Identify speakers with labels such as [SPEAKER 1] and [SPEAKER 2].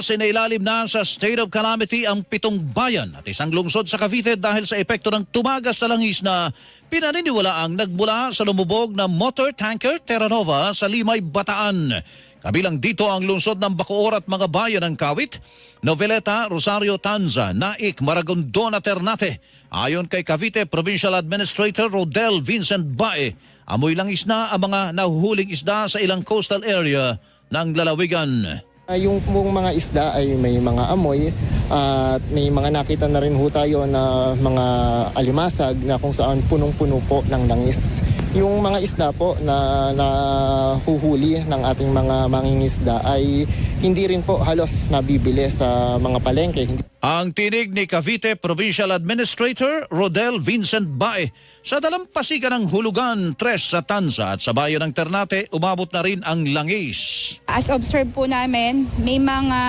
[SPEAKER 1] Sinailalim na sa state of calamity ang 7 bayan at isang lungsod sa Cavite dahil sa epekto ng tumagas na langis na pinaniniwalaang nagmula sa lumubog na motor tanker Terra Nova sa Limay, Bataan. Kabilang dito ang lungsod ng Bacoor at mga bayan ng Kawit, Noveleta, Rosario, Tanza, Naik, Maragondon at Ternate. Ayon kay Cavite Provincial Administrator Rodel Vincent Bae, amoy langis na ang mga nahuhuling isda sa ilang coastal area ng lalawigan.
[SPEAKER 2] Yung pong mga isda ay may mga amoy at may mga nakita na rin ho tayo na mga alimasag na kung saan punong-puno po ng langis. Yung mga isda po na nahuhuli ng ating mga mangingisda ay hindi rin po halos nabibili sa mga palengke.
[SPEAKER 1] Ang tinig ni Cavite Provincial Administrator Rodel Vincent Bae. Sa dalampasigan ng Hulugan, Tres sa Tanza at sa bayan ng Ternate, umabot na rin ang langis.
[SPEAKER 3] As observed po namin, may mga